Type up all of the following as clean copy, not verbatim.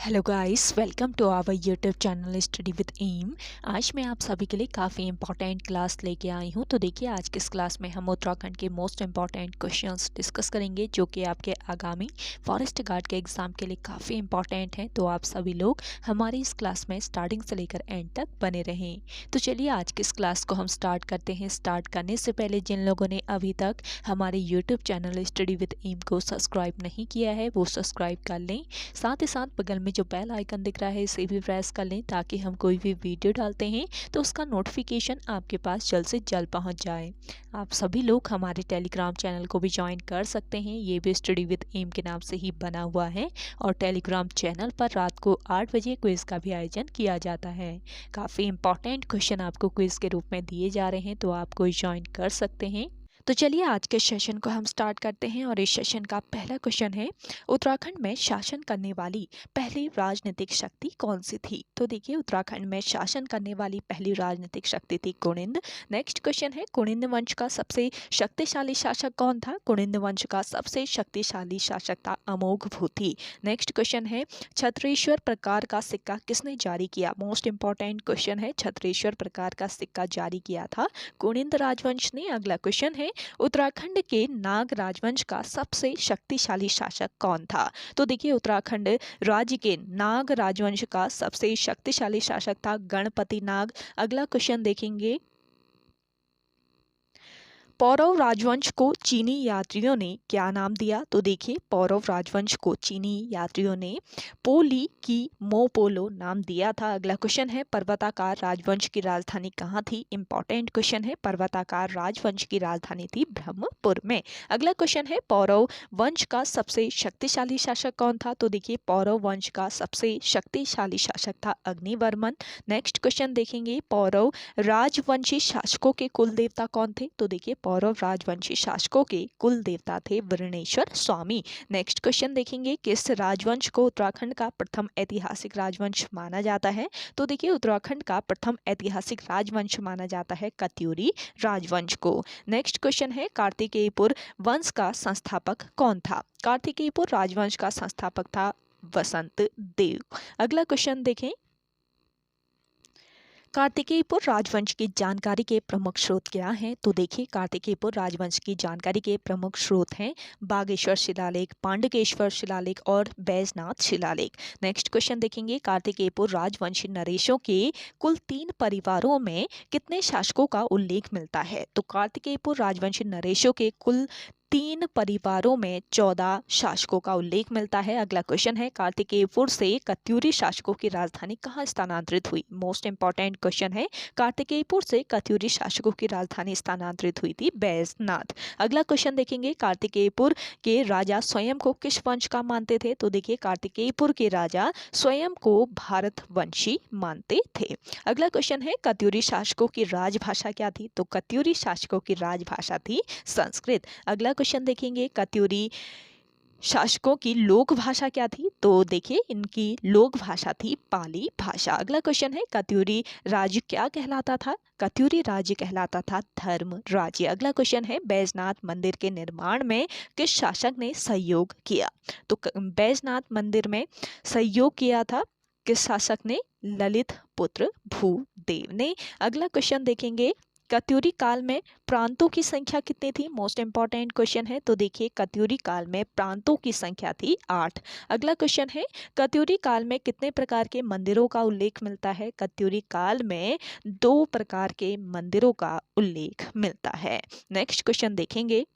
Hello guys, welcome to our YouTube channel study with M. आज मैं आप सभी के लिए काफ़ी इंपॉर्टेंट क्लास लेके आई हूँ। तो देखिए, आज की इस क्लास में हम उत्तराखंड के मोस्ट इंपॉर्टेंट क्वेश्चंस डिस्कस करेंगे जो कि आपके आगामी फॉरेस्ट गार्ड के एग्ज़ाम के लिए काफ़ी इंपॉर्टेंट हैं। तो आप सभी लोग हमारी इस क्लास में स्टार्टिंग से लेकर एंड तक बने रहें। तो चलिए आज की इस क्लास को हम स्टार्ट करते हैं। स्टार्ट करने से पहले जिन लोगों ने अभी तक हमारे YouTube channel study with M को सब्सक्राइब नहीं किया है वो सब्सक्राइब कर लें। साथ ही साथ बगल में जो बेल आइकन दिख रहा है इसे भी प्रेस कर लें ताकि हम कोई भी वीडियो डालते हैं तो उसका नोटिफिकेशन आपके पास जल्द से जल्द पहुंच जाए। आप सभी लोग हमारे टेलीग्राम चैनल को भी ज्वाइन कर सकते हैं। ये भी स्टडी विद एम के नाम से ही बना हुआ है और टेलीग्राम चैनल पर रात को 8 बजे क्विज़ का भी आयोजन किया जाता है। काफ़ी इंपॉर्टेंट क्वेश्चन आपको क्विज़ के रूप में दिए जा रहे हैं तो आप कोई ज्वाइन कर सकते हैं। तो चलिए आज के सेशन को हम स्टार्ट करते हैं और इस सेशन का पहला क्वेश्चन है, उत्तराखंड में शासन करने वाली पहली राजनीतिक शक्ति कौन सी थी? तो देखिए, उत्तराखंड में शासन करने वाली पहली राजनीतिक शक्ति थी कुनिंद। नेक्स्ट क्वेश्चन है, कुनिंद वंश का सबसे शक्तिशाली शासक कौन था? कुनिंद वंश का सबसे शक्तिशाली शासक था अमोघ भूति। नेक्स्ट क्वेश्चन है, छत्रेश्वर प्रकार का सिक्का किसने जारी किया? मोस्ट इंपॉर्टेंट क्वेश्चन है, छत्रेश्वर प्रकार का सिक्का जारी किया था कुनिंद राजवंश ने। अगला क्वेश्चन है, उत्तराखंड के नाग राजवंश का सबसे शक्तिशाली शासक कौन था? तो देखिए, उत्तराखंड राज्य के नाग राजवंश का सबसे शक्तिशाली शासक था गणपति नाग। अगला क्वेश्चन देखेंगे, पौरव राजवंश को चीनी यात्रियों ने क्या नाम दिया? तो देखिए, पौरव राजवंश को चीनी यात्रियों ने पोली की मोपोलो नाम दिया था। अगला क्वेश्चन है, पर्वताकार राजवंश की राजधानी कहाँ थी? इंपॉर्टेंट क्वेश्चन है, पर्वताकार राजवंश की राजधानी थी ब्रह्मपुर में। अगला क्वेश्चन है, पौरव वंश का सबसे शक्तिशाली शासक कौन था? तो देखिए, पौरव वंश का सबसे शक्तिशाली शासक था अग्निवर्मन। नेक्स्ट क्वेश्चन देखेंगे, पौरव राजवंशी शासकों के कुल देवता कौन थे? तो देखिए, पौरव राजवंशी शासकों के कुल देवता थे वृणेश्वर स्वामी। नेक्स्ट क्वेश्चन देखेंगे, किस राजवंश को उत्तराखंड का प्रथम ऐतिहासिक राजवंश माना जाता है? तो देखिए, उत्तराखंड का प्रथम ऐतिहासिक राजवंश माना जाता है कत्यूरी राजवंश को। नेक्स्ट क्वेश्चन है, कार्तिकेयपुर वंश का संस्थापक कौन था? कार्तिकेयपुर राजवंश का संस्थापक था वसंत देव। अगला क्वेश्चन देखें, कार्तिकेयपुर राजवंश की जानकारी के प्रमुख स्रोत क्या हैं? तो देखिए, कार्तिकेयपुर राजवंश की जानकारी के प्रमुख स्रोत हैं बागेश्वर शिलालेख, पांडुकेश्वर शिलालेख और बैजनाथ शिलालेख। नेक्स्ट क्वेश्चन देखेंगे, कार्तिकेयपुर राजवंशी नरेशों के कुल 3 परिवारों में कितने शासकों का उल्लेख मिलता है? तो कार्तिकेयपुर राजवंशी नरेशों के कुल 3 परिवारों में 14 शासकों का उल्लेख मिलता है। अगला क्वेश्चन है, कार्तिकेयपुर से कत्यूरी शासकों की राजधानी कहाँ स्थानांतरित हुई? मोस्ट इंपॉर्टेंट क्वेश्चन है, कार्तिकेयपुर से कत्यूरी शासकों की राजधानी स्थानांतरित हुई थी बैजनाथ। अगला क्वेश्चन देखेंगे, कार्तिकेयपुर के राजा स्वयं को किस वंश का मानते थे? तो देखिए, कार्तिकेयपुर के राजा स्वयं को भारतवंशी मानते थे। अगला क्वेश्चन है, कत्यूरी शासकों की राजभाषा क्या थी? तो कत्यूरी शासकों की राजभाषा थी संस्कृत। अगला क्वेश्चन देखेंगे, कत्यूरी शासकों की लोक भाषा क्या थी? तो देखिए, इनकी लोक भाषा थी पाली भाषा। अगला क्वेश्चन है, कत्यूरी राज्य क्या कहलाता था? कत्यूरी राज्य कहलाता था धर्म राज्य। अगला क्वेश्चन है, बैजनाथ मंदिर के निर्माण में किस शासक ने सहयोग किया? तो बैजनाथ मंदिर में सहयोग किया था किस शासक ने? ललित पुत्र भूदेव ने। अगला क्वेश्चन देखेंगे, कत्यूरी काल में प्रांतों की संख्या कितनी थी? मोस्ट इंपॉर्टेंट क्वेश्चन है। तो देखिए, कत्यूरी काल में प्रांतों की संख्या थी 8। अगला क्वेश्चन है, कत्यूरी काल में कितने प्रकार के मंदिरों का उल्लेख मिलता है? कत्यूरी काल में 2 प्रकार के मंदिरों का उल्लेख मिलता है। नेक्स्ट क्वेश्चन देखेंगे,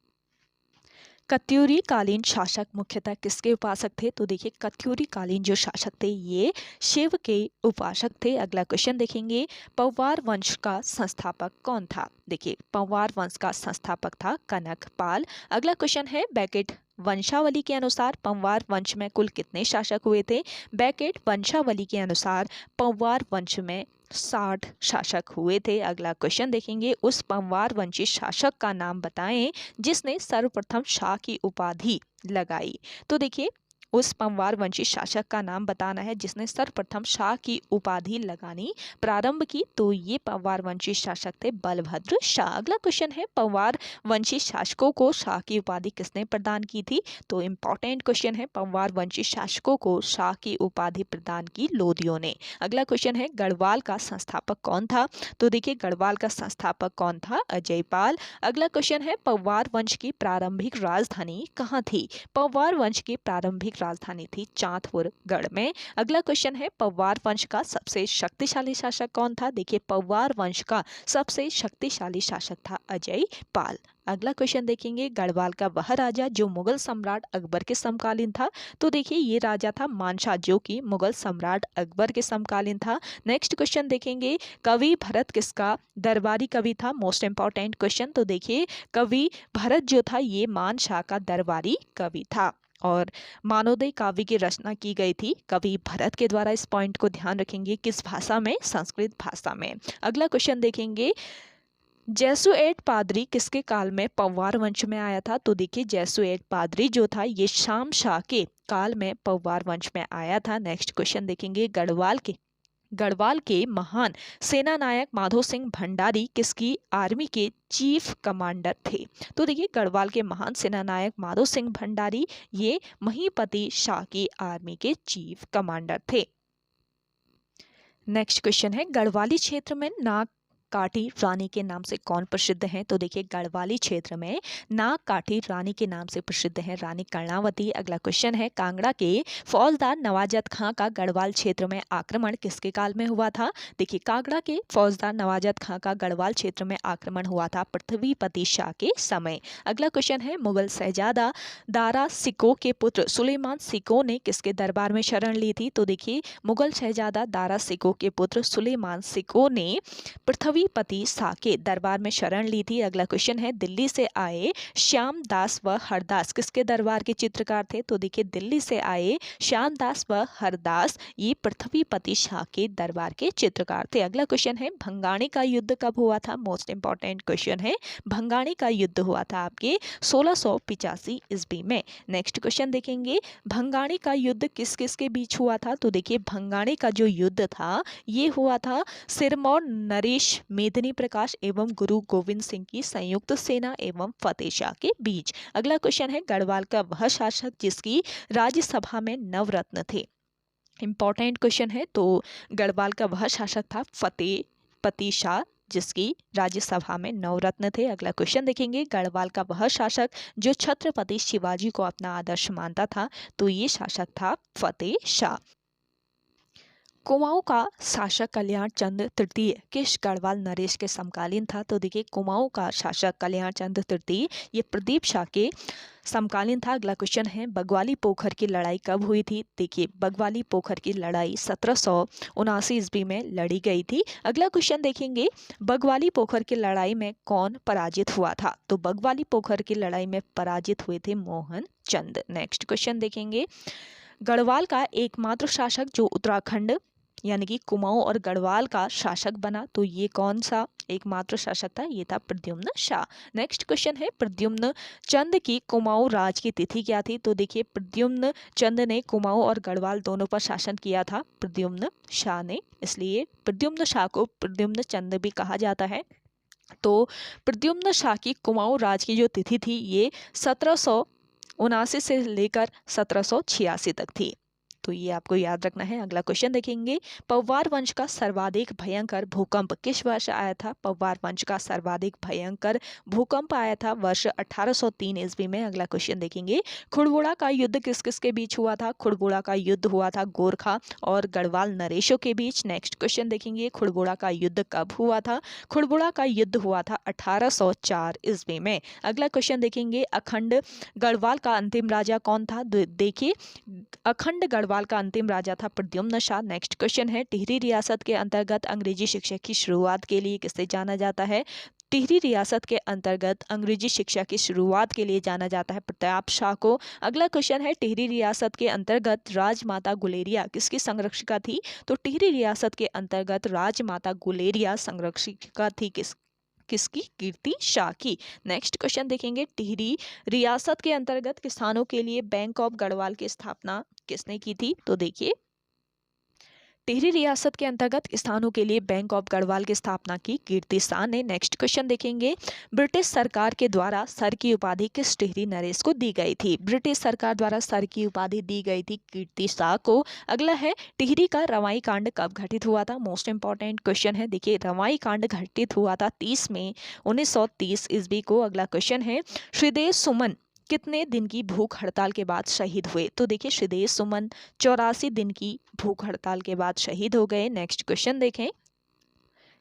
कत्यूरी कालीन शासक मुख्यतः किसके उपासक थे? तो देखिए, कत्यूरी कालीन जो शासक थे ये शिव के उपासक थे। अगला क्वेश्चन देखेंगे, पौवार वंश का संस्थापक कौन था? देखिए, पौवार वंश का संस्थापक था कनकपाल। अगला क्वेश्चन है, बैकेट वंशावली के अनुसार पंवार वंश में कुल कितने शासक हुए थे? बैकेट वंशावली के अनुसार पंवार वंश में 60 शासक हुए थे। अगला क्वेश्चन देखेंगे, उस पंवार वंशी शासक का नाम बताएं जिसने सर्वप्रथम शाह की उपाधि लगाई। तो देखिए, उस पंवार वंशी शासक का नाम बताना है जिसने सर्वप्रथम शाह की उपाधि लगानी प्रारंभ की। तो ये पंवार वंशी शासक थे बलभद्र शाह। अगला क्वेश्चन है, पंवार वंशी शासकों को शाह की उपाधि किसने प्रदान की थी? तो इम्पोर्टेंट क्वेश्चन है, पंवार वंशी शासकों को शाह की उपाधि प्रदान की लोदियों ने। अगला क्वेश्चन है, गढ़वाल का संस्थापक कौन था? तो देखिए गढ़वाल का संस्थापक कौन था? अजयपाल। अगला क्वेश्चन है, पंवार वंश की प्रारंभिक राजधानी कहाँ थी? पंवार वंश की प्रारंभिक राजधानी थी चांदपुरगढ़ में। अगला क्वेश्चन है, पंवार वंश का सबसे शक्तिशाली शासक कौन था? देखिए पंवार वंश का सबसे शक्तिशाली शासक था अजयपाल। अगला क्वेश्चन देखेंगे, गढ़वाल का वह राजा जो मुगल सम्राट अकबर के समकालीन था? तो देखिए ये राजा था मानशाह जो कि मुगल सम्राट अकबर के समकालीन था। नेक्स्ट क्वेश्चन देखेंगे, कवि भरत किसका दरबारी कवि था? Most important question. तो देखिए कवि भरत जो था ये मानशाह का दरबारी कवि था और मानवोदय काव्य की रचना की गई थी कवि भरत के द्वारा। इस पॉइंट को ध्यान रखेंगे, किस भाषा में? संस्कृत भाषा में। अगला क्वेश्चन देखेंगे, जेसुएट पादरी किसके काल में पंवार वंश में आया था? तो देखिए जेसुएट पादरी जो था ये शाम शाह के काल में पंवार वंश में आया था। नेक्स्ट क्वेश्चन देखेंगे, गढ़वाल के महान सेना नायक माधो सिंह भंडारी किसकी आर्मी के चीफ कमांडर थे? तो देखिए गढ़वाल के महान सेना नायक माधो सिंह भंडारी ये महीपति शाह की आर्मी के चीफ कमांडर थे। नेक्स्ट क्वेश्चन है, गढ़वाली क्षेत्र में नाग काठी रानी के नाम से कौन प्रसिद्ध है? तो देखिए गढ़वाली क्षेत्र में नाग काठी रानी के नाम से प्रसिद्ध है रानी कर्णावती। अगला क्वेश्चन है, कांगड़ा के फौजदार नवाजत खां का गढ़वाल क्षेत्र में आक्रमण किसके काल में हुआ था? देखिए कांगड़ा के फौजदार नवाजत खां का गढ़वाल क्षेत्र में आक्रमण हुआ था पृथ्वीपति शाह के समय। अगला क्वेश्चन है, मुगल शहजादा दारा सिको के पुत्र सुलेमान सिको ने किसके दरबार में शरण ली थी? तो देखिए मुगल शहजादा दारा सिको के पुत्र सुलेमान सिको ने पृथ्वीपति शाह के दरबार में शरण ली थी। अगला क्वेश्चन है, दिल्ली से आए श्याम दास व हरदास किसके दरबार के चित्रकार थे? तो देखिए दिल्ली से आए श्याम दास व हरदास ये पृथ्वीपति शाह के दरबार के चित्रकार थे। अगला क्वेश्चन है, भंगाणी का युद्ध कब हुआ था? मोस्ट इंपॉर्टेंट क्वेश्चन है, भंगाणी का युद्ध हुआ था आपके 1685 ईस्वी में। नेक्स्ट क्वेश्चन देखेंगे, भंगाणी का युद्ध किस किस के बीच हुआ था? तो देखिए भंगाणी का जो युद्ध था ये हुआ था सिरमौर नरेश मेदिनी प्रकाश एवं गुरु गोविंद सिंह की संयुक्त सेना एवं फतेह शाह के बीच। अगला क्वेश्चन है, गढ़वाल का वह शासक जिसकी राज्यसभा में नवरत्न थे? इंपॉर्टेंट क्वेश्चन है, तो गढ़वाल का वह शासक था फतेहपति शाह जिसकी राज्यसभा में नवरत्न थे। अगला क्वेश्चन देखेंगे, गढ़वाल का वह शासक जो छत्रपति शिवाजी को अपना आदर्श मानता था? तो ये शासक था फतेह शाह। कुमाऊं का शासक कल्याण चंद तृतीय किस गढ़वाल नरेश के समकालीन था? तो देखिए कुमाऊं का शासक कल्याण चंद तृतीय ये प्रदीप शाह के समकालीन था। अगला क्वेश्चन है, बगवाली पोखर की लड़ाई कब हुई थी? देखिए बगवाली पोखर की लड़ाई 1779 ईस्वी में लड़ी गई थी। अगला क्वेश्चन देखेंगे, बगवाली पोखर की लड़ाई में कौन पराजित हुआ था? तो बगवाली पोखर की लड़ाई में पराजित हुए थे मोहन चंद। नेक्स्ट क्वेश्चन देखेंगे, गढ़वाल का एकमात्र शासक जो उत्तराखंड यानी कि कुमाऊं और गढ़वाल का शासक बना, तो ये कौन सा एकमात्र शासक था? ये था प्रद्युम्न शाह। नेक्स्ट क्वेश्चन है, प्रद्युम्न चंद की कुमाऊं राज की तिथि क्या थी? तो देखिए प्रद्युम्न चंद ने कुमाऊं और गढ़वाल दोनों पर शासन किया था प्रद्युम्न शाह ने, इसलिए प्रद्युम्न शाह को प्रद्युम्न चंद भी कहा जाता है। तो प्रद्युम्न शाह की कुमाऊं राज की जो तिथि थी ये 1779 से लेकर 1786 तक थी, तो ये आपको याद रखना है। अगला क्वेश्चन देखेंगे, पवार वंश का सर्वाधिक भयंकर भूकंप किस वर्ष आया था? पवार वंश का सर्वाधिक भयंकर भूकंप आया था वर्ष 1803 ईस्वी में। अगला क्वेश्चन देखेंगे, खुड़बुड़ा का युद्ध किस किस के बीच हुआ था? खुड़बुड़ा का युद्ध हुआ था गोरखा और गढ़वाल नरेशों के बीच। नेक्स्ट क्वेश्चन देखेंगे, खुड़बुड़ा का युद्ध कब हुआ था? खुड़बुड़ा का युद्ध हुआ था 1804 ईस्वी में। अगला क्वेश्चन देखेंगे, अखंड गढ़वाल का अंतिम राजा कौन था? देखिए अखंड गढ़वाल का अंतिम राजा था प्रद्युम्न शाह। नेक्स्ट क्वेश्चन है, टिहरी रियासत के अंतर्गत अंग्रेजी शिक्षा की शुरुआत के लिए किसे जाना जाता है? टिहरी रियासत के अंतर्गत अंग्रेजी शिक्षा की शुरुआत के लिए जाना जाता है प्रताप शाह को। अगला क्वेश्चन है, टिहरी रियासत के अंतर्गत राजमाता गुलेरिया किसकी संरक्षिका थी? तो टिहरी रियासत के अंतर्गत राजमाता गुलेरिया संरक्षिका थी किसकी? कीर्ति शाह की। नेक्स्ट क्वेश्चन देखेंगे, टिहरी रियासत के अंतर्गत किसानों के लिए बैंक ऑफ गढ़वाल की स्थापना किसने की थी? तो देखिए, टिहरी रियासत के अंतर्गत किसानों के लिए बैंक ऑफ गढ़वाल की स्थापना की कीर्ति शाह ने। नेक्स्ट क्वेश्चन देखेंगे, ब्रिटिश सरकार के द्वारा सर की उपाधि किस टिहरी नरेश को दी गई थी? ब्रिटिश सरकार द्वारा सर की उपाधि दी गई थी कीर्ति शाह को। अगला है, टिहरी का रवाई कांड कब घटित हुआ था? मोस्ट इंपॉर्टेंट क्वेश्चन है। देखिए, रवाई कांड घटित हुआ था 30 मई 1930 ईस्वी को। अगला क्वेश्चन है, श्रीदेव सुमन कितने दिन की भूख हड़ताल के बाद शहीद हुए? तो देखिए, श्रीदेव सुमन 84 दिन की भूख हड़ताल के बाद शहीद हो गए। नेक्स्ट क्वेश्चन देखें,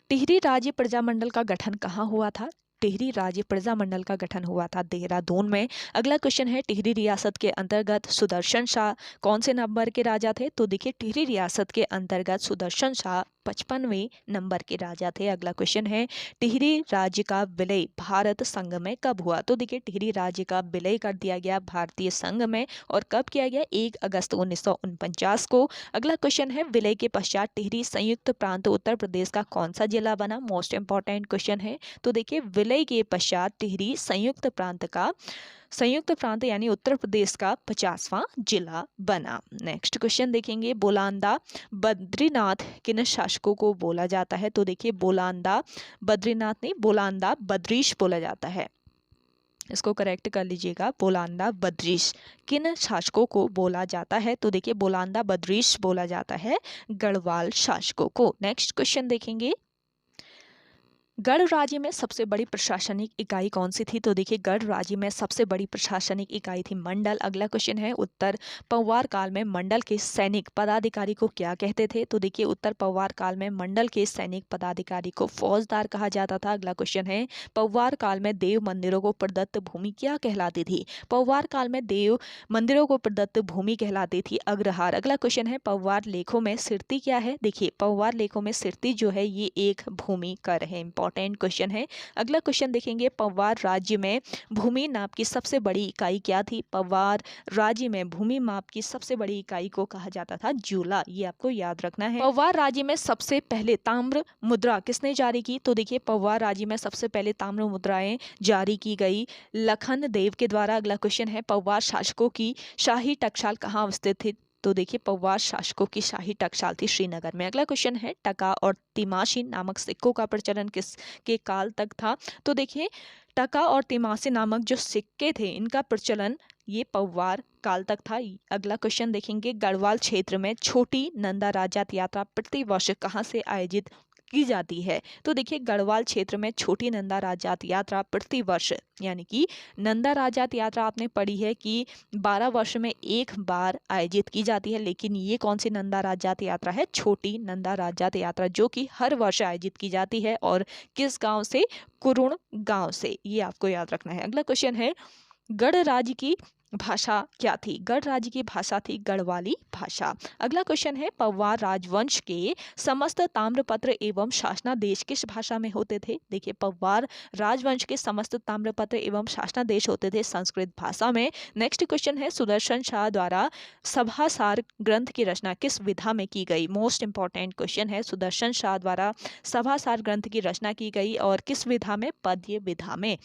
टिहरी राज्य प्रजामंडल का गठन कहाँ हुआ था? टिहरी राज्य प्रजामंडल का गठन हुआ था देहरादून में। अगला क्वेश्चन है, टिहरी रियासत के अंतर्गत सुदर्शन शाह कौन से नंबर के राजा थे? तो देखिए, टिहरी रियासत के अंतर्गत सुदर्शन शाह 55वें नंबर के राजा थे। अगला क्वेश्चन है, टिहरी राज्य का विलय भारत संघ में कब हुआ? तो देखिए, टिहरी राज्य का विलय कर दिया गया भारतीय संघ में, और कब किया गया? 1 अगस्त 1949 को। अगला क्वेश्चन है, विलय के पश्चात टिहरी संयुक्त प्रांत उत्तर प्रदेश का कौन सा जिला बना? मोस्ट इंपॉर्टेंट क्वेश्चन है। तो देखिए, विलय के पश्चात टिहरी संयुक्त प्रांत यानी उत्तर प्रदेश का 50वां जिला बना। नेक्स्ट क्वेश्चन देखेंगे, बोलांदा बद्रीनाथ किन शासकों को बोला जाता है? तो देखिए, बोलांदा बद्रीनाथ नहीं, बोलांदा बद्रीश बोला जाता है। इसको करेक्ट कर लीजिएगा, बोलांदा बद्रीश किन शासकों को बोला जाता है? तो देखिए, बोलांदा बद्रीश बोला जाता है गढ़वाल शासकों को। नेक्स्ट क्वेश्चन देखेंगे, गढ़ राज्य में सबसे बड़ी प्रशासनिक इकाई कौन सी थी? तो देखिए, गढ़ राज्य में सबसे बड़ी प्रशासनिक इकाई थी मंडल। अगला क्वेश्चन है, उत्तर पौवार काल में मंडल के सैनिक पदाधिकारी को क्या कहते थे? तो देखिए, उत्तर पौवार काल में मंडल के सैनिक पदाधिकारी को फौजदार कहा जाता था। अगला क्वेश्चन है, पौवार काल में देव मंदिरों को प्रदत्त भूमि क्या कहलाती थी? पौवार काल में देव मंदिरों को प्रदत्त भूमि कहलाती थी अग्रहार। अगला क्वेश्चन है, पौवार लेखों में सिरती क्या है? देखिए, पौवार लेखों में सिरती जो है ये एक भूमि कर है। इंपॉर्टेंट क्वेश्चन है। अगला क्वेश्चन देखेंगे, पौवार राज्य में भूमि नाप की सबसे बड़ी इकाई क्या थी? पौवार राज्य में भूमि माप की सबसे बड़ी इकाई को कहा जाता था जूला। ये आपको याद रखना है। पौवार राज्य में सबसे पहले ताम्र मुद्रा किसने जारी की? तो देखिए, पौवार राज्य में सबसे पहले ताम्र मुद्राएं जारी की गई लखन देव के द्वारा। अगला क्वेश्चन है, पौवार शासकों की शाही टकसाल कहाँ अवस्थित थी? तो देखिए, पौवार शासकों की शाही टकसाल थी श्रीनगर में। अगला क्वेश्चन है, टका और तिमाशी नामक सिक्कों का प्रचलन किस के काल तक था? तो देखिए, टका और तिमासी नामक जो सिक्के थे इनका प्रचलन ये पौवार काल तक था। अगला क्वेश्चन देखेंगे, गढ़वाल क्षेत्र में छोटी नंदा राजात यात्रा प्रति वर्ष कहाँ से आयोजित की जाती है? तो देखिए, गढ़वाल क्षेत्र में छोटी नंदा राजात यात्रा प्रति वर्ष यानी कि नंदा राजात यात्रा आपने पढ़ी है कि 12 वर्ष में एक बार आयोजित की जाती है, लेकिन ये कौन सी नंदा राजात यात्रा है? छोटी नंदा राजात यात्रा, जो कि हर वर्ष आयोजित की जाती है। और किस गांव से? कुरुण गांव से। ये आपको याद रखना है। अगला क्वेश्चन है, गढ़ राज्य की भाषा क्या थी? गढ़ राज्य की भाषा थी गढ़वाली भाषा। अगला क्वेश्चन है, पौवार राजवंश के समस्त ताम्रपत्र एवं शासनादेश किस भाषा में होते थे? देखिए, पौवार राजवंश के समस्त ताम्रपत्र एवं शासनादेश होते थे संस्कृत भाषा में। नेक्स्ट क्वेश्चन है, सुदर्शन शाह द्वारा सभासार ग्रंथ की रचना किस विधा में की गई? मोस्ट इंपॉर्टेंट क्वेश्चन है, सुदर्शन शाह द्वारा सभासार ग्रंथ की रचना की गई और किस विधा में? पद्य विधा में।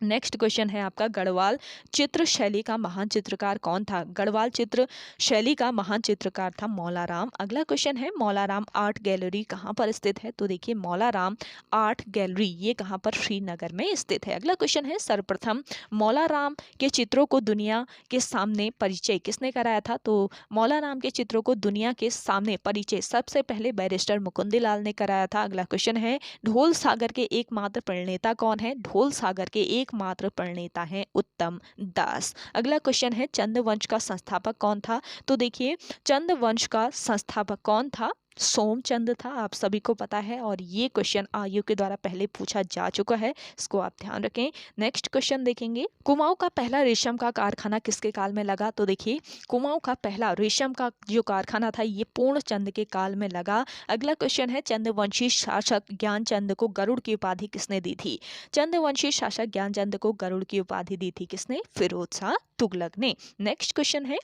नेक्स्ट क्वेश्चन है आपका, गढ़वाल चित्र शैली का महान चित्रकार कौन था? गढ़वाल चित्र शैली का महान चित्रकार था मौलाराम। अगला क्वेश्चन है, मौलाराम आर्ट गैलरी कहाँ पर स्थित है? तो देखिए, मौलाराम आर्ट गैलरी ये कहाँ पर? श्रीनगर में स्थित है। अगला क्वेश्चन है, सर्वप्रथम मौलाराम के चित्रों को दुनिया के सामने परिचय किसने कराया था? तो मौलाराम के चित्रों को दुनिया के सामने परिचय सबसे पहले बैरिस्टर मुकुंदीलाल ने कराया था। अगला क्वेश्चन है, ढोल सागर के एकमात्र प्रणेता कौन है? ढोल सागर के एकमात्र प्रणेता हैं उत्तम दास। अगला क्वेश्चन है, चंद्रवंश का संस्थापक कौन था? तो देखिए, चंद्रवंश का संस्थापक कौन था? सोमचंद था, आप सभी को पता है। और ये क्वेश्चन आयु के द्वारा पहले पूछा जा चुका है, इसको आप ध्यान रखें। नेक्स्ट क्वेश्चन देखेंगे, कुमाऊं का पहला रेशम का कारखाना किसके काल में लगा? तो देखिए, कुमाऊं का पहला रेशम का जो कारखाना था ये पूर्णचंद के काल में लगा। अगला क्वेश्चन है, चंद्रवंशी शासक ज्ञानचंद को गरुड़ की उपाधि किसने दी थी? चंद्रवंशी शासक ज्ञानचंद को गरुड़ की उपाधि दी थी किसने? फिरोज शाह तुगलक ने। नेक्स्ट क्वेश्चन है,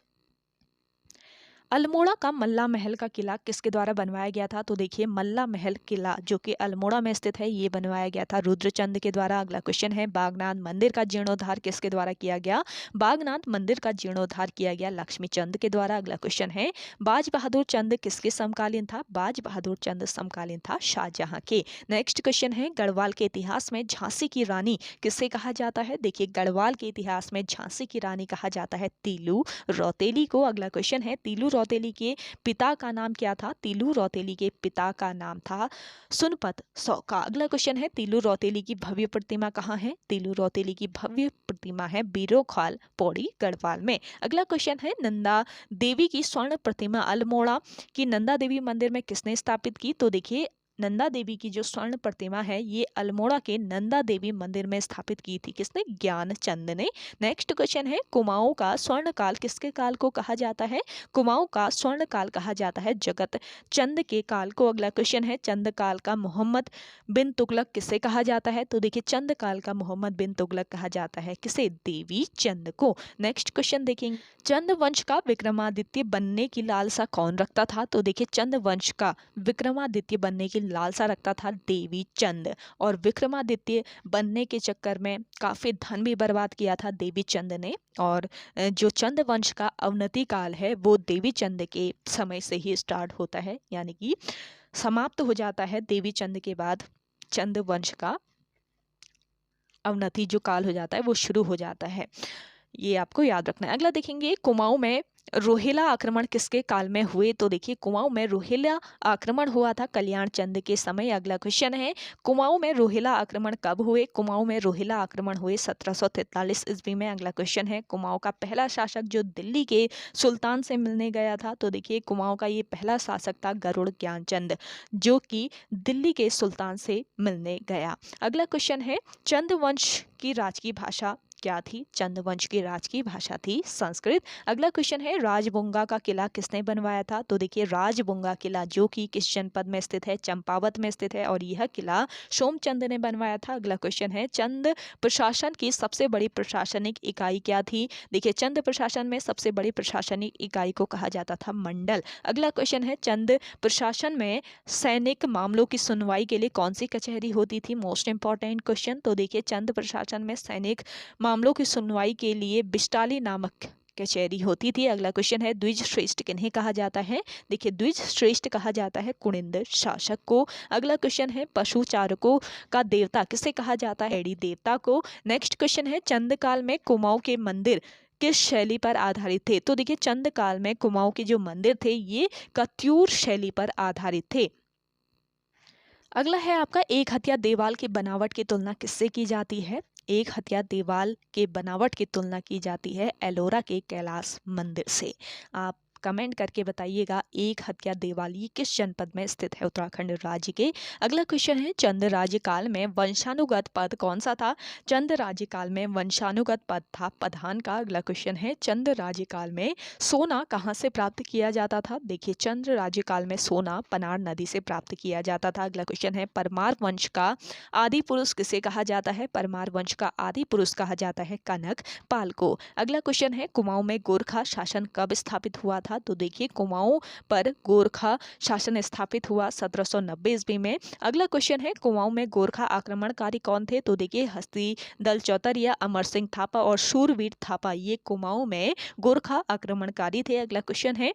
अल्मोड़ा का मल्ला महल का किला किसके द्वारा बनवाया गया था? तो देखिए मल्ला महल किला जो कि अल्मोड़ा में स्थित है, ये बनवाया गया था रुद्रचंद के द्वारा। अगला क्वेश्चन है, बागनाथ मंदिर का जीर्णोद्धार किसके द्वारा किया गया? बागनाथ मंदिर का जीर्णोद्धार किया गया लक्ष्मी चंद के द्वारा। अगला क्वेश्चन है, बाज बहादुर चंद किसके समकालीन था? बाज बहादुर चंद समकालीन था शाहजहां के। नेक्स्ट क्वेश्चन है, गढ़वाल के इतिहास में झांसी की रानी किसे कहा जाता है? देखिए गढ़वाल के इतिहास में झांसी की रानी कहा जाता है तीलू रौतेली को। अगला क्वेश्चन है, तीलू रौतेली के पिता का नाम क्या था? तीलू रौतेली के पिता का नाम था सुनपत सौका। अगला क्वेश्चन है, तीलू रौतेली की भव्य प्रतिमा कहाँ है? तीलू रौतेली की भव्य प्रतिमा है बीरोखाल पौड़ी गढ़वाल में। अगला क्वेश्चन है, नंदा देवी की स्वर्ण प्रतिमा अल्मोड़ा की नंदा देवी मंदिर में किसने स्थापित की? तो देखिए नंदा देवी की जो स्वर्ण प्रतिमा है ये अल्मोड़ा के नंदा देवी मंदिर में स्थापित की थी। किसने? ज्ञानचंद ने। नेक्स्ट क्वेश्चन है, कुमाऊं का स्वर्ण काल किसके काल को कहा जाता है? कुमाऊं का स्वर्ण काल कहा जाता है जगत चंद के काल को। अगला क्वेश्चन है, चंद काल का मोहम्मद बिन तुगलक किसे कहा जाता है? तो देखिए चंद काल का मोहम्मद बिन तुगलक कहा जाता है किसे? देवी चंद को। नेक्स्ट क्वेश्चन देखेंगे, चंद वंश का विक्रमादित्य बनने की लालसा कौन रखता था? तो देखिए चंद वंश का विक्रमादित्य बनने की लालसा रखता था देवी चंद, और विक्रमादित्य बनने के चक्कर में काफी धन भी बर्बाद किया था देवी चंद ने। और जो चंद वंश का अवनति काल है वो देवी चंद के समय से ही स्टार्ट होता है, यानी कि समाप्त हो जाता है देवी चंद के बाद चंद वंश का अवनति जो काल हो जाता है वो शुरू हो जाता है। ये आपको याद रखना है। अगला देखेंगे, कुमाऊं में रोहिला आक्रमण किसके काल में हुए? तो देखिए कुमाऊं में रोहिला आक्रमण हुआ था कल्याण चंद के समय। अगला क्वेश्चन है, कुमाऊं में रोहिला आक्रमण कब हुए? कुमाऊं में रोहिला आक्रमण हुए 1743 ईस्वी में। अगला क्वेश्चन है, कुमाऊं का पहला शासक जो दिल्ली के सुल्तान से मिलने गया था? तो देखिए कुमाऊं का ये पहला शासक था गरुड़ ज्ञानचंद जो कि दिल्ली के सुल्तान से मिलने गया। अगला क्वेश्चन है, चंद वंश की राजकीय भाषा क्या थी? चंद वंश की राजकीय भाषा थी संस्कृत। अगला क्वेश्चन है, राजबुंगा का किला किसने बनवाया था? तो देखिए राजबुंगा किला जो कि किस जनपद में स्थित है? चंपावत में स्थित है, और यह किला सोमचंद ने बनवाया था। अगला क्वेश्चन है, चंद प्रशासन की सबसे बड़ी प्रशासनिक इकाई क्या थी? देखिए चंद प्रशासन में सबसे बड़ी प्रशासनिक इकाई को कहा जाता था मंडल। अगला क्वेश्चन है, चंद प्रशासन में सैनिक मामलों की सुनवाई के लिए कौन सी कचहरी होती थी? Most important question. तो देखिए चंद प्रशासन में सैनिक मामलों की सुनवाई के लिए बिस्टाली नामक कचहरी होती थी। अगला क्वेश्चन है, द्विज श्रेष्ठ किन्हें कहा जाता है? देखिए द्विज श्रेष्ठ कहा जाता है कुनिंद शासक को। अगला क्वेश्चन है, पशु चारकों का देवता किसे कहा जाता है? एडी देवता को। नेक्स्ट क्वेश्चन है, चंद काल में कुमाऊं के मंदिर किस शैली पर आधारित थे? तो देखिए चंद काल में कुमाऊं के जो मंदिर थे ये कत्यूर शैली पर आधारित थे। अगला है आपका, एक हथिया देवाल की बनावट की तुलना किससे की जाती है? एक हथिया दीवाल के बनावट की तुलना की जाती है एलोरा के कैलाश मंदिर से। आप कमेंट करके बताइएगा एक हथिया दीवाल ये किस जनपद में स्थित है उत्तराखंड राज्य के। अगला क्वेश्चन है, चंद राज्यकाल में वंशानुगत पद कौन सा था? चंद राज्यकाल में वंशानुगत पद था प्रधान का। अगला क्वेश्चन है, चंद राज्यकाल में सोना कहाँ से प्राप्त किया जाता था? देखिए चंद राज्यकाल में सोना पनार नदी से प्राप्त किया जाता था। अगला क्वेश्चन है, परमार वंश का आदि पुरुष किसे कहा जाता है? परमार वंश का आदि पुरुष कहा जाता है कनक पाल को। अगला क्वेश्चन है, कुमाऊं में गोरखा शासन कब स्थापित हुआ था? तो देखिए कुमाऊं पर गोरखा शासन स्थापित हुआ 1790 ईस्वी में। अगला क्वेश्चन है, कुमाऊं में गोरखा आक्रमणकारी कौन थे? तो देखिए हस्ती दल चौतरिया, अमर सिंह थापा और शूरवीर थापा ये कुमाऊं में गोरखा आक्रमणकारी थे। अगला क्वेश्चन है,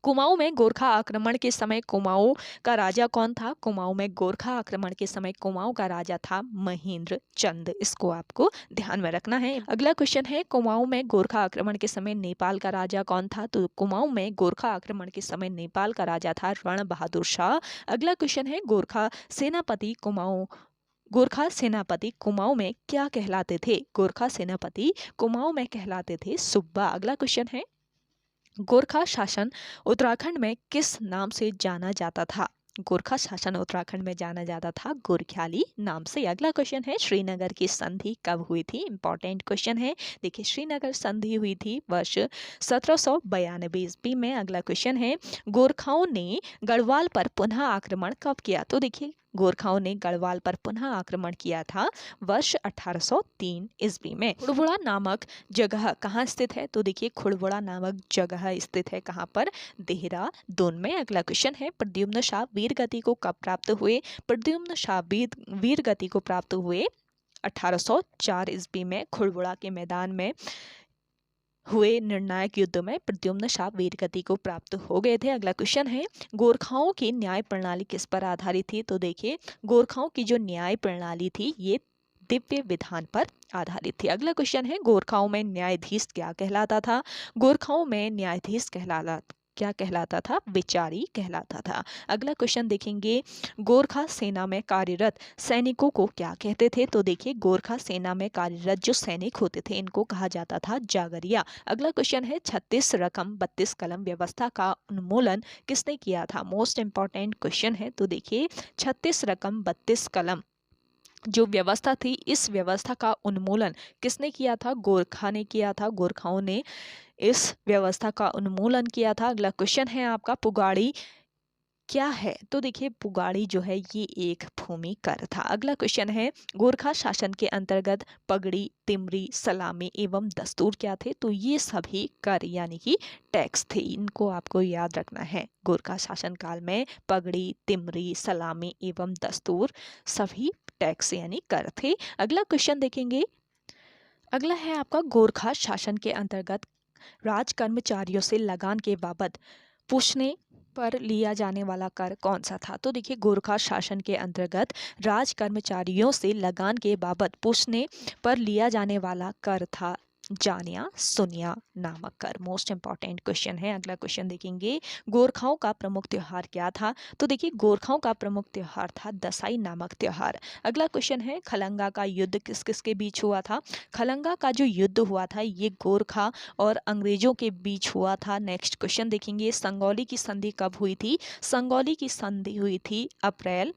कुमाऊं में गोरखा आक्रमण के समय कुमाऊं का राजा कौन था? कुमाऊं में गोरखा आक्रमण के समय कुमाऊं का राजा था महेंद्र चंद। इसको आपको ध्यान में रखना है। अगला क्वेश्चन है, कुमाऊं में गोरखा आक्रमण के समय नेपाल का राजा कौन था? तो कुमाऊं में गोरखा आक्रमण के समय नेपाल का राजा था रण बहादुर शाह। अगला क्वेश्चन है, गोरखा सेनापति कुमाऊं में क्या कहलाते थे? गोरखा सेनापति कुमाऊं में कहलाते थे सुब्बा। अगला क्वेश्चन है, गोरखा शासन उत्तराखंड में किस नाम से जाना जाता था? गोरखा शासन उत्तराखंड में जाना जाता था गोरख्याली नाम से। अगला क्वेश्चन है, श्रीनगर की संधि कब हुई थी? इंपॉर्टेंट क्वेश्चन है। देखिए श्रीनगर संधि हुई थी वर्ष 1792 ईस्वी में। अगला क्वेश्चन है, गोरखाओं ने गढ़वाल पर पुनः आक्रमण कब किया? तो देखिए गोरखाओं ने गढ़वाल पर पुनः आक्रमण किया था वर्ष 1803 ईस्वी में। खुड़बुड़ा नामक जगह कहाँ स्थित है? तो देखिए खुड़बुड़ा नामक जगह स्थित है कहाँ पर? देहरादून में। अगला क्वेश्चन है प्रद्युम्न शाह वीर गति को कब प्राप्त हुए? प्रद्युम्न शाह वीर गति को प्राप्त हुए 1804 ईस्वी में खुड़बुड़ा के मैदान में हुए निर्णायक युद्ध में प्रद्युम्न शाह वीरगति को प्राप्त हो गए थे। अगला क्वेश्चन है गोरखाओं की न्याय प्रणाली किस पर आधारित थी? तो देखिए गोरखाओं की जो न्याय प्रणाली थी ये दिव्य विधान पर आधारित थी। अगला क्वेश्चन है गोरखाओं में न्यायाधीश क्या कहलाता था? गोरखाओं में न्यायाधीश क्या कहलाता था? विचारी कहलाता था। अगला क्वेश्चन देखेंगे गोरखा सेना में कार्यरत सैनिकों को क्या कहते थे? तो देखिए गोरखा सेना में कार्यरत जो सैनिक होते थे इनको कहा जाता था जागरिया। अगला क्वेश्चन है 36 रकम 32 कलम व्यवस्था का उन्मूलन किसने किया था? मोस्ट इंपॉर्टेंट क्वेश्चन है। तो देखिए 36 रकम 32 कलम जो व्यवस्था थी इस व्यवस्था का उन्मूलन किसने किया था? गोरखा ने किया था। गोरखाओं ने इस व्यवस्था का उन्मूलन किया था। अगला क्वेश्चन है आपका पुगाड़ी क्या है? तो देखिए पुगाड़ी जो है ये एक भूमि कर था। अगला क्वेश्चन है गोरखा शासन के अंतर्गत पगड़ी तिमरी सलामी एवं दस्तूर क्या थे? तो ये सभी कर यानी कि टैक्स थे। इनको आपको याद रखना है। गोरखा शासन काल में पगड़ी तिमरी सलामी एवं दस्तूर सभी टैक्स यानी कर थे। अगला क्वेश्चन देखेंगे। अगला है आपका गोरखा शासन के अंतर्गत राज कर्मचारियों से लगान के बाबत पूछने पर लिया जाने वाला कर कौन सा था? तो देखिए गोरखा शासन के अंतर्गत राज कर्मचारियों से लगान के बाबत पूछने पर लिया जाने वाला कर था जानिया सुनिया नामक कर। मोस्ट इंपॉर्टेंट क्वेश्चन है। अगला क्वेश्चन देखेंगे गोरखाओं का प्रमुख त्योहार क्या था? तो देखिए गोरखाओं का प्रमुख त्योहार था दसाई नामक त्योहार। अगला क्वेश्चन है खलंगा का युद्ध किस किस के बीच हुआ था? खलंगा का जो युद्ध हुआ था ये गोरखा और अंग्रेजों के बीच हुआ था। नेक्स्ट क्वेश्चन देखेंगे संगौली की संधि कब हुई थी? संगौली की संधि हुई थी अप्रैल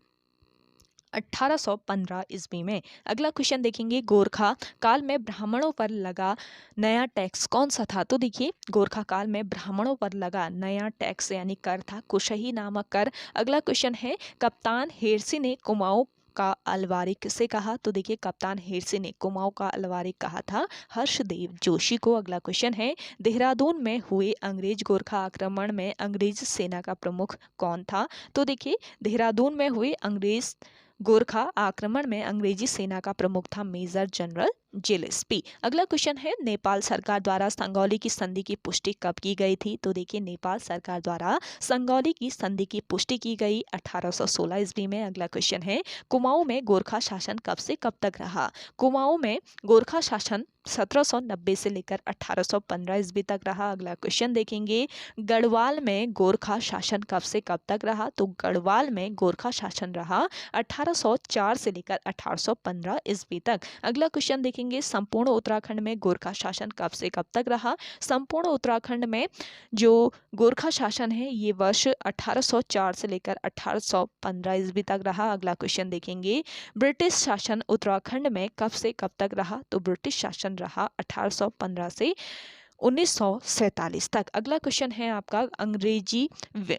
1815 ईस्वी में। अगला क्वेश्चन देखेंगे गोरखा काल में ब्राह्मणों पर लगा नया टैक्स कौन सा था? तो देखिए गोरखा काल में ब्राह्मणों पर लगा नया टैक्स यानी कर था कुशही नामक कर। अगला क्वेश्चन है कप्तान हेरसी ने कुमाऊं का अलवारी किसे कहा? तो देखिए कप्तान हेरसी ने कुमाऊं का अलवारी कहा था हर्षदेव जोशी को। अगला क्वेश्चन है देहरादून में हुए अंग्रेज गोरखा आक्रमण में अंग्रेज सेना का प्रमुख कौन था? तो देखिए देहरादून में हुए अंग्रेज गोरखा आक्रमण में अंग्रेजी सेना का प्रमुख था मेजर जनरल जिलेस्पी। अगला क्वेश्चन है नेपाल सरकार द्वारा संगौली की संधि की पुष्टि कब की गई थी? तो देखिए नेपाल सरकार द्वारा संगौली की संधि की पुष्टि की गई 1816 ईस्वी में। अगला क्वेश्चन है कुमाऊं में गोरखा शासन कब से कब तक रहा? कुमाऊं में गोरखा शासन 1790 से लेकर 1815 ईस्वी तक रहा। अगला क्वेश्चन देखेंगे गढ़वाल में गोरखा शासन कब से कब तक रहा? तो गढ़वाल में गोरखा शासन रहा 1804 से लेकर 1815 ईस्वी तक। अगला क्वेश्चन देखेंगे संपूर्ण उत्तराखंड में गोरखा शासन कब से कब तक रहा? संपूर्ण उत्तराखंड में जो गोरखा शासन है ये वर्ष 1804 से लेकर 1815 ईस्वी तक रहा। अगला क्वेश्चन देखेंगे ब्रिटिश शासन उत्तराखंड में कब से कब तक रहा? तो ब्रिटिश शासन रहा 1815 से 1947 तक। अगला क्वेश्चन है आपका अंग्रेजी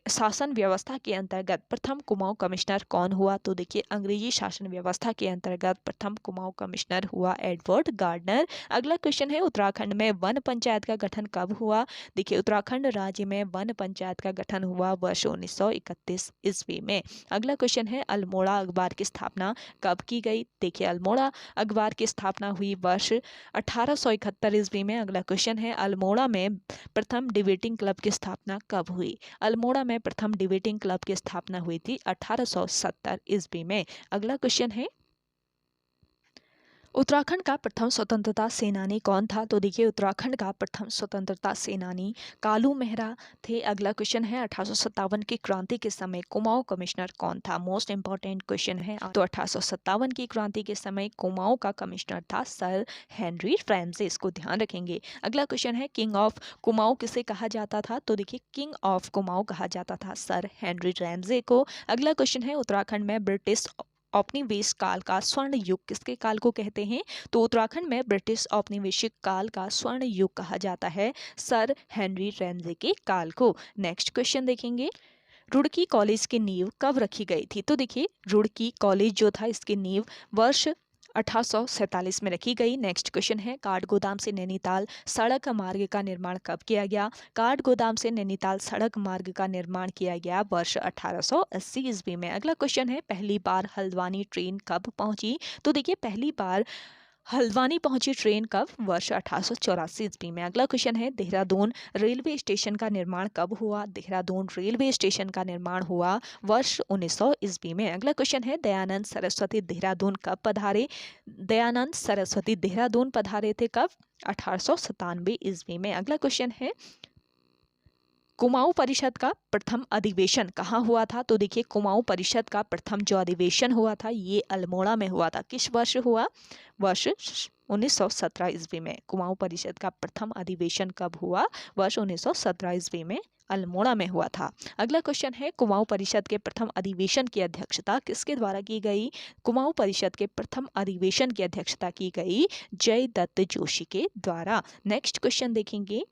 शासन व्यवस्था के अंतर्गत प्रथम कुमाऊं कमिश्नर कौन हुआ? तो देखिए अंग्रेजी शासन व्यवस्था के अंतर्गत प्रथम कुमाऊं कमिश्नर हुआ एडवर्ड गार्डनर। अगला क्वेश्चन है उत्तराखंड में वन पंचायत का गठन कब हुआ? देखिए उत्तराखंड राज्य में वन पंचायत का गठन हुआ वर्ष 1931 ईस्वी में। अगला क्वेश्चन है अल्मोड़ा अखबार की स्थापना कब की गई? देखिए अल्मोड़ा अखबार की स्थापना हुई वर्ष 1871 ईस्वी में। अगला क्वेश्चन है अल्मोड़ा में प्रथम डिबेटिंग क्लब की स्थापना कब हुई? अल्मोड़ा में प्रथम डिबेटिंग क्लब की स्थापना हुई थी 1870 ईस्वी में। अगला क्वेश्चन है उत्तराखंड का प्रथम स्वतंत्रता सेनानी कौन था? तो देखिए उत्तराखंड का प्रथम स्वतंत्रता सेनानी कालू मेहरा थे। अगला क्वेश्चन है 1857 की क्रांति के समय कुमाऊं कमिश्नर कौन था? मोस्ट इंपॉर्टेंट क्वेश्चन है। तो 1857 की क्रांति के समय कुमाऊं का कमिश्नर था सर हेनरी रैमसे। इसको ध्यान रखेंगे। अगला क्वेश्चन है किंग ऑफ कुमाऊं किसे कहा जाता था? तो देखिए किंग ऑफ कुमाऊं कहा जाता था सर हेनरी रैमसे को। अगला क्वेश्चन है उत्तराखंड में ब्रिटिश औपनिवेशिक काल का स्वर्ण युग किसके काल को कहते हैं? तो उत्तराखंड में ब्रिटिश औपनिवेशिक काल का स्वर्ण युग कहा जाता है सर हेनरी रैमसे के काल को। नेक्स्ट क्वेश्चन देखेंगे रुड़की कॉलेज की नींव कब रखी गई थी? तो देखिए रुड़की कॉलेज जो था इसकी नींव वर्ष 1847 में रखी गई। नेक्स्ट क्वेश्चन है काठगोदाम से नैनीताल सड़क मार्ग का निर्माण कब किया गया? काठगोदाम से नैनीताल सड़क मार्ग का निर्माण किया गया वर्ष 1880 ईस्वी में। अगला क्वेश्चन है पहली बार हल्द्वानी ट्रेन कब पहुंची? तो देखिए पहली बार हल्द्वानी पहुंची ट्रेन कब? वर्ष 1884 ईस्वी में। अगला क्वेश्चन है देहरादून रेलवे स्टेशन का निर्माण कब हुआ? देहरादून रेलवे स्टेशन का निर्माण हुआ वर्ष 1900 ईस्वी में। अगला क्वेश्चन है दयानंद सरस्वती देहरादून कब पधारे? दयानंद सरस्वती देहरादून पधारे थे कब? 1897 ईस्वी में। अगला क्वेश्चन है कुमाऊं परिषद का प्रथम अधिवेशन कहाँ हुआ था? तो देखिए कुमाऊं परिषद का प्रथम जो अधिवेशन हुआ था ये अल्मोड़ा में हुआ था। किस वर्ष हुआ? वर्ष 1917 ईस्वी में। कुमाऊं परिषद का प्रथम अधिवेशन कब हुआ? वर्ष 1917 ईस्वी में अल्मोड़ा में हुआ था। अगला क्वेश्चन है कुमाऊं परिषद के प्रथम अधिवेशन की अध्यक्षता किसके द्वारा की गई? कुमाऊं परिषद के प्रथम अधिवेशन की अध्यक्षता की गई जयदत्त जोशी के द्वारा। नेक्स्ट क्वेश्चन देखेंगे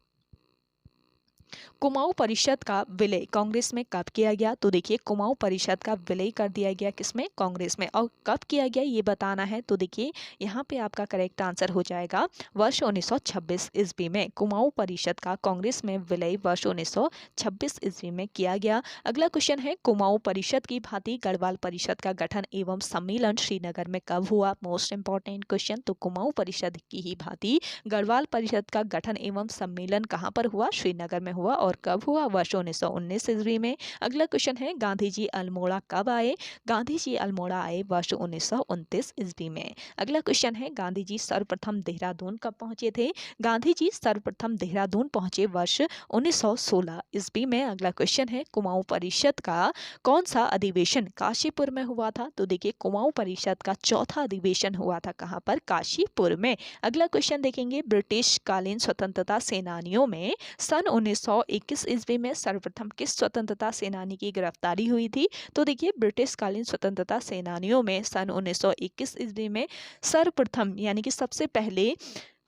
कुमाऊं परिषद का विलय कांग्रेस में कब किया गया? तो देखिए कुमाऊं परिषद का विलय कर दिया गया किसमें? कांग्रेस में। और कब किया गया ये बताना है। तो देखिए यहाँ पे आपका करेक्ट आंसर हो जाएगा वर्ष 1926 ईस्वी में। कुमाऊं परिषद का कांग्रेस में विलय वर्ष 1926 ईस्वी में किया गया। अगला क्वेश्चन है कुमाऊं परिषद की भांति गढ़वाल परिषद का गठन एवं सम्मेलन श्रीनगर में कब हुआ? Most important question. तो कुमाऊं परिषद की ही भांति गढ़वाल परिषद का गठन एवं सम्मेलन कहाँ पर हुआ? श्रीनगर में हुआ। और कब हुआ? वर्ष 1919 ईस्वी में। अगला क्वेश्चन है गांधी जी अल्मोड़ा कब आए? गांधी जी अल्मोड़ा आए वर्ष 1929 ईस्वी में। अगला क्वेश्चन है गांधी जी सर्वप्रथम देहरादून कब पहुंचे थे? गांधी जी सर्वप्रथम देहरादून पहुंचे वर्ष 1916 ईस्वी में। अगला क्वेश्चन है कुमाऊं परिषद का कौन सा अधिवेशन काशीपुर में हुआ था? तो देखिए कुमाऊं परिषद का चौथा अधिवेशन हुआ था कहाँ पर? काशीपुर में। अगला क्वेश्चन देखेंगे ब्रिटिश कालीन स्वतंत्रता सेनानियों में सन 1921 ईस्वी में सर्वप्रथम किस स्वतंत्रता सेनानी की गिरफ्तारी हुई थी? तो देखिए ब्रिटिश कालीन स्वतंत्रता सेनानियों में सन 1921 ईस्वी में सर्वप्रथम यानी कि सबसे पहले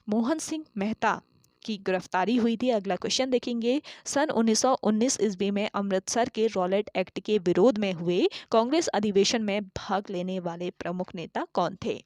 मोहन सिंह मेहता की गिरफ्तारी हुई थी। अगला क्वेश्चन देखेंगे सन 1919 ईस्वी में अमृतसर के रॉलेट एक्ट के विरोध में हुए कांग्रेस अधिवेशन में भाग लेने वाले प्रमुख नेता कौन थे?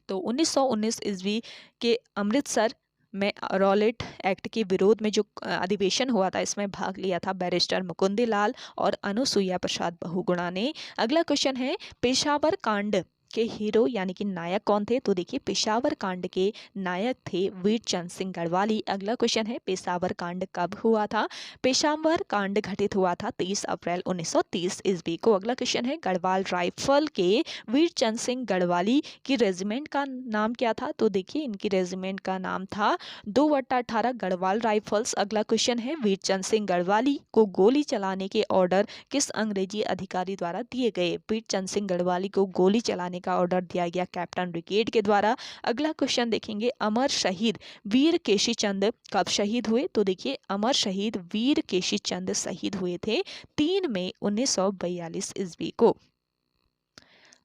तो 1919 ईस्वी के अमृतसर में रॉलेट एक्ट के विरोध में जो अधिवेशन हुआ था इसमें भाग लिया था बैरिस्टर मुकुंदलाल और अनुसुईया प्रसाद बहुगुणा ने। अगला क्वेश्चन है पेशावर कांड के हीरो यानी कि नायक कौन थे? तो देखिए पेशावर कांड के नायक थे वीरचंद सिंह गढ़वाली। अगला क्वेश्चन है पेशावर कांड कब हुआ था? पेशावर कांड घटित हुआ था 30 अप्रैल 1930 ईस्वी को। अगला क्वेश्चन है गढ़वाल राइफल के वीरचंद सिंह गढ़वाली की रेजिमेंट का नाम क्या था? तो देखिए इनकी रेजिमेंट का नाम था 2/18 गढ़वाल राइफल्स। अगला क्वेश्चन है वीरचंद सिंह गढ़वाली को गोली चलाने के ऑर्डर किस अंग्रेजी अधिकारी द्वारा दिए गए? वीरचंद सिंह गढ़वाली को गोली चलाने का ऑर्डर दिया गया कैप्टन ब्रिगेड के द्वारा। अगला क्वेश्चन देखेंगे अमर शहीद वीर केशी चंद कब शहीद हुए? तो देखिए अमर शहीद वीर केशी चंद शहीद हुए थे 3 मई 1942 ईस्वी को।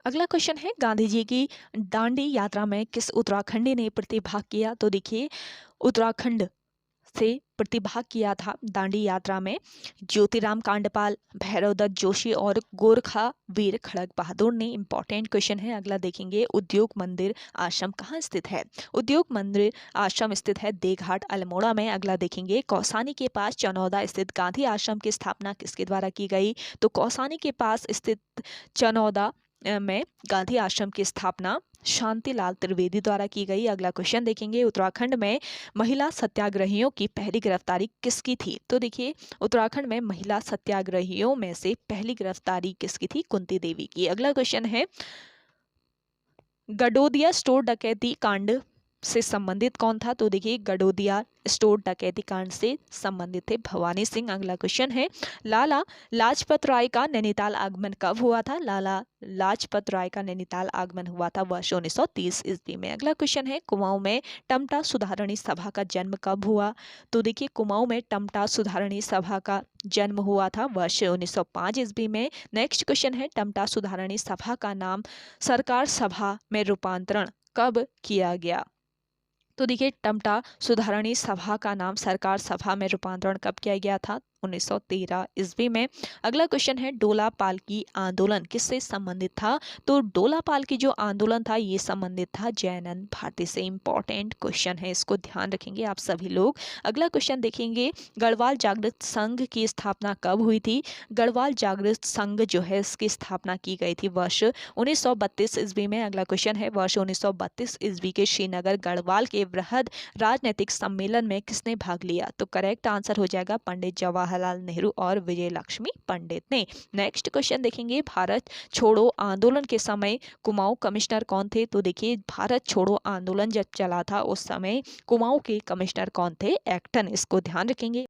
अगला क्वेश्चन है गांधी जी की दांडी यात्रा में किस उत्तराखंडी ने प्रतिभाग किया? तो देखिए उत्तराखंड से प्रतिभाग किया था दांडी यात्रा में ज्योतिराम कांडपाल, भैरवदत्त जोशी और गोरखा वीर खड़ग बहादुर ने। इंपॉर्टेंट क्वेश्चन है। अगला देखेंगे उद्योग मंदिर आश्रम कहाँ स्थित है? उद्योग मंदिर आश्रम स्थित है देघाट अल्मोड़ा में। अगला देखेंगे कौसानी के पास चनौदा स्थित गांधी आश्रम की स्थापना किसके द्वारा की गई? तो कौसानी के पास स्थित चनौदा में गांधी आश्रम की स्थापना शांतिलाल त्रिवेदी द्वारा की गई। अगला क्वेश्चन देखेंगे उत्तराखंड में महिला सत्याग्रहियों की पहली गिरफ्तारी किसकी थी? तो देखिए उत्तराखंड में महिला सत्याग्रहियों में से पहली गिरफ्तारी किसकी थी? कुंती देवी की। अगला क्वेश्चन है गडोदिया स्टोर डकैती कांड से संबंधित कौन था? तो देखिए गडोदिया स्टोर डकैती कांड से संबंधित थे भवानी सिंह। अगला क्वेश्चन है लाला लाजपत राय का नैनीताल आगमन कब हुआ था? लाला लाजपत राय का नैनीताल आगमन हुआ था वर्ष 1930 ईस्वी में। अगला क्वेश्चन है कुमाऊं में टमटा सुधारणी सभा का जन्म कब हुआ? तो देखिए कुमाऊं में टमटा सुधारणी सभा का जन्म हुआ था वर्ष 1905 ईस्वी में। नेक्स्ट क्वेश्चन है टमटा सुधारणी सभा का नाम सरकार सभा में रूपांतरण कब किया गया? तो देखिए टमटा सुधारणी सभा का नाम सरकार सभा में रूपांतरण कब किया गया था? 1913 ईस्वी में। अगला क्वेश्चन है डोला पालकी आंदोलन किससे संबंधित था? तो डोला पालकी जो आंदोलन था ये संबंधित था जयानंद भारती से। इंपॉर्टेंट क्वेश्चन है, इसको ध्यान रखेंगे आप सभी लोग। अगला क्वेश्चन देखेंगे गढ़वाल जागृत संघ की स्थापना कब हुई थी? गढ़वाल जागृत संघ जो है इसकी स्थापना की गई थी वर्ष 1932 ईस्वी में। अगला क्वेश्चन है वर्ष 1932 ईस्वी के श्रीनगर गढ़वाल के वृहद राजनीतिक सम्मेलन में किसने भाग लिया? तो करेक्ट आंसर हो जाएगा पंडित जवाहरलाल नेहरू और विजय लक्ष्मी पंडित ने। नेक्स्ट क्वेश्चन देखेंगे भारत छोड़ो आंदोलन के समय कुमाऊं कमिश्नर कौन थे? तो देखिए भारत छोड़ो आंदोलन जब चला था उस समय कुमाऊं के कमिश्नर कौन थे? एक्टन। इसको ध्यान रखेंगे।